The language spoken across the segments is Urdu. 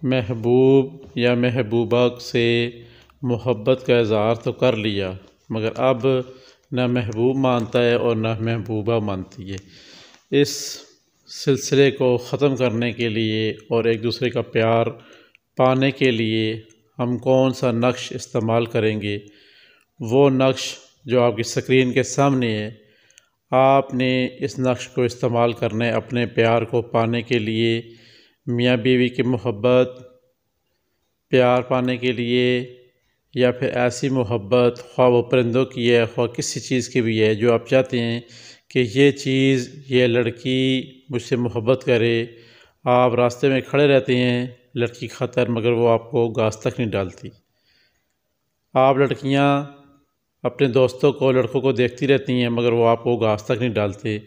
محبوب یا محبوبہ سے محبت کا اظہار تو کر لیا، مگر اب نہ محبوب مانتا ہے اور نہ محبوبہ مانتی ہے۔ اس سلسلے کو ختم کرنے کے لیے اور ایک دوسرے کا پیار پانے کے لیے ہم کون سا نقش استعمال کریں گے؟ وہ نقش جو آپ کی اسکرین کے سامنے ہے، آپ نے اس نقش کو استعمال کرنا ہے اپنے پیار کو پانے کے لیے، میاں بیوی کی محبت پیار پانے کے لیے، یا پھر ایسی محبت خواہ وہ پرندوں کی ہے خواہ کسی چیز کی بھی ہے جو آپ چاہتے ہیں کہ یہ چیز، یہ لڑکی مجھ سے محبت کرے۔ آپ راستے میں کھڑے رہتے ہیں لڑکی خطر، مگر وہ آپ کو گھاس تک نہیں ڈالتی۔ آپ لڑکیاں اپنے دوستوں کو، لڑکوں کو دیکھتی رہتی ہیں مگر وہ آپ کو گھاس تک نہیں ڈالتے۔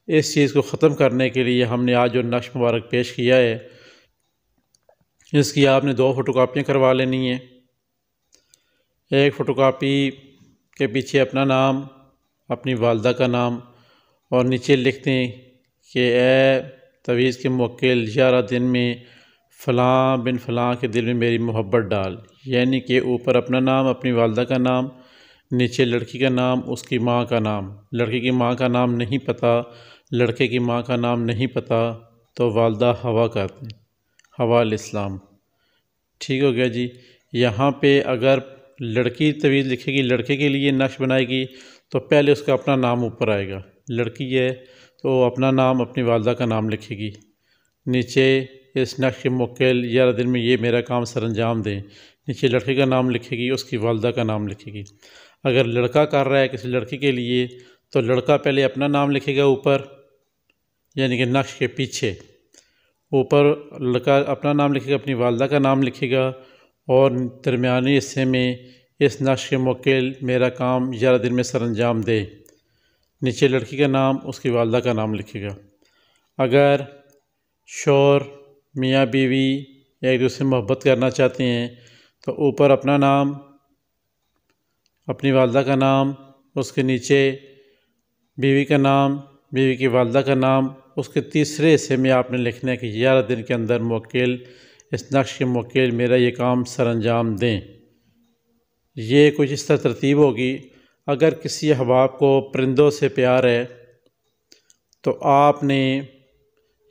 اس چیز کو ختم کرنے کے لیے ہم نے آج جو نقش مبارک پیش کیا ہے، اس کی آپ نے 2 فوٹو کاپیاں کروا لینی ہیں۔ ایک فوٹو کاپی کے پیچھے اپنا نام، اپنی والدہ کا نام، اور نیچے لکھ دیں کہ اے تویز کے موکل، 11 دن میں فلاں بن فلاں کے دل میں میری محبت ڈال، یعنی کہ اوپر اپنا نام، اپنی والدہ کا نام، نیچے لڑکی کا نام، اس کی ماں کا نام۔ لڑکی کی ماں کا نام نہیں پتہ، لڑکے کی ماں کا نام نہیں پتہ، تو والدہ حوا کر دیں، حوا علیہ السلام۔ ٹھیک ہو گیا جی۔ یہاں پہ اگر لڑکی تویز لکھے گی، لڑکے کے لیے نقش بنائے گی، تو پہلے اس کا اپنا نام اوپر آئے گا۔ لڑکی ہے تو اپنا نام، اپنی والدہ کا نام لکھے گی۔ نیچے اس نقش کے موکل 11 دن میں یہ میرا کام سر انجام دیں، نیچے لڑکے کا نام لکھے گی، اس کی والدہ کا نام لکھے گی۔ اگر لڑکا کر رہا ہے کسی لڑکی کے لیے تو لڑکا پہلے اپنا نام لکھے گا اوپر، یعنی کہ نقش کے پیچھے اوپر لڑکا اپنا نام لکھے گا، اپنی والدہ کا نام لکھے گا، اور درمیانی حصے میں اس نقش کے موکل میرا کام 11 دن میں سر انجام دے، نیچے لڑکی کا نام، اس کی والدہ کا نام لکھے گا۔ اگر شوہر میاں بیوی ایک دوسرے سے محبت کرنا چاہتے ہیں تو اوپر اپنا نام، اپنی والدہ کا نام، اس کے نیچے بیوی کا نام، بیوی کی والدہ کا نام، اس کے تیسرے حصے میں آپ نے لکھنا ہے کہ 11 دن کے اندر موکل، اس نقش کے موکل میرا یہ کام سر انجام دیں۔ یہ کچھ اس طرح ترتیب ہوگی۔ اگر کسی احباب کو پرندوں سے پیار ہے تو آپ نے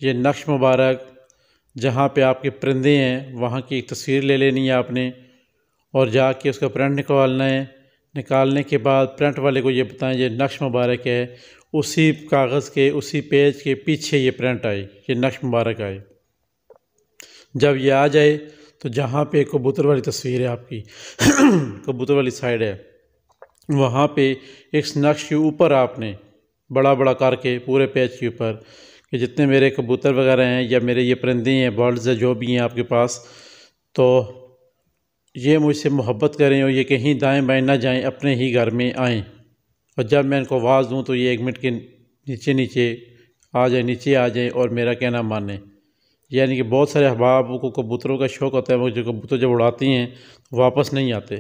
یہ نقش مبارک جہاں پہ آپ کے پرندے ہیں وہاں کی ایک تصویر لے لینی ہے آپ نے، اور جا کے اس کا پرنٹ نکالنا ہے۔ نکالنے کے بعد پرنٹ والے کو یہ بتائیں یہ نقش مبارک ہے، اسی کاغذ کے، اسی پیج کے پیچھے یہ پرنٹ آئے، یہ نقش مبارک آئے۔ جب یہ آ جائے تو جہاں پہ کبوتر والی تصویر ہے آپ کی کبوتر والی سائیڈ ہے، وہاں پہ اس نقش کے اوپر آپ نے بڑا بڑا کر کے پورے پیج کے اوپر کہ جتنے میرے کبوتر وغیرہ ہیں یا میرے یہ پرندے ہیں، برڈز ہیں، جو بھی ہیں آپ کے پاس، تو یہ مجھ سے محبت کریں اور یہ کہیں دائیں بائیں نہ جائیں، اپنے ہی گھر میں آئیں، اور جب میں ان کو آواز دوں تو یہ 1 منٹ کے نیچے آ جائیں، نیچے آ جائیں اور میرا کہنا مانیں۔ یعنی کہ بہت سارے احباب کو کبوتروں کا شوق ہوتا ہے، وہ جو کبوتر جب اڑاتی ہیں واپس نہیں آتے،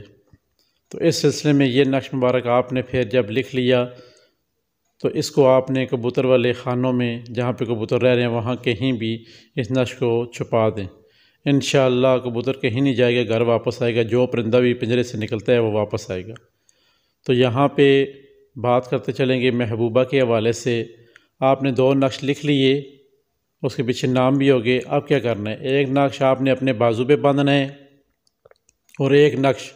تو اس سلسلے میں یہ نقش مبارک آپ نے پھر جب لکھ لیا تو اس کو آپ نے کبوتر والے خانوں میں جہاں پہ کبوتر رہ رہے ہیں وہاں کہیں بھی اس نقش کو چھپا دیں۔ انشاءاللہ کبوتر کہیں نہیں جائے گا، گھر واپس آئے گا، جو پرندہ بھی پنجرے سے نکلتا ہے وہ واپس آئے گا۔ تو یہاں پہ بات کرتے چلیں گے محبوبہ کے حوالے سے۔ آپ نے 2 نقش لکھ لیے، اس کے پیچھے نام بھی ہوگے۔ اب کیا کرنا ہے؟ ایک نقش آپ نے اپنے بازو پہ باندھنا ہے، اور ایک نقش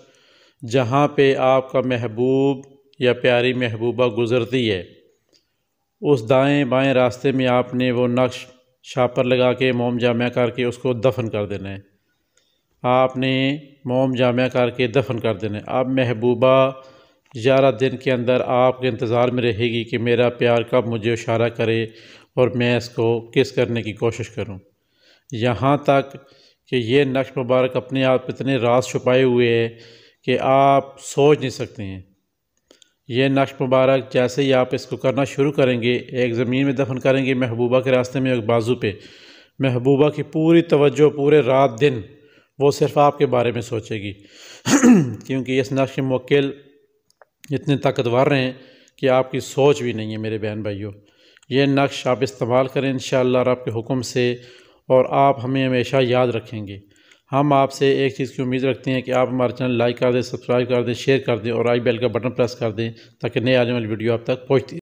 جہاں پہ آپ کا محبوب یا پیاری محبوبہ گزرتی ہے اس دائیں بائیں راستے میں آپ نے وہ نقش شاپر لگا کے موم جامع کر کے اس کو دفن کر دینا ہے۔ آپ نے موم جامع کر کے دفن کر دینا ہے۔ اب محبوبہ 11 دن کے اندر آپ کے انتظار میں رہے گی کہ میرا پیار کب مجھے اشارہ کرے اور میں اس کو کس کرنے کی کوشش کروں، یہاں تک کہ یہ نقش مبارک اپنے آپ اتنے راز چھپائے ہوئے ہیں کہ آپ سوچ نہیں سکتے ہیں۔ یہ نقش مبارک جیسے ہی آپ اس کو کرنا شروع کریں گے، ایک زمین میں دفن کریں گے محبوبہ کے راستے میں، ایک بازو پہ، محبوبہ کی پوری توجہ پورے رات دن وہ صرف آپ کے بارے میں سوچے گی کیونکہ اس نقش کے موکل اتنے طاقتور ہیں کہ آپ کی سوچ بھی نہیں ہے میرے بہن بھائیوں۔ یہ نقش آپ استعمال کریں انشاءاللہ رب کے حکم سے، اور آپ ہمیں ہمیشہ یاد رکھیں گے۔ ہم آپ سے ایک چیز کی امید رکھتے ہیں کہ آپ ہمارے چینل لائک کر دیں، سبسکرائب کر دیں، شیئر کر دیں اور آئی بیل کا بٹن پریس کر دیں تاکہ نئے آنے والی ویڈیو آپ تک پہنچتی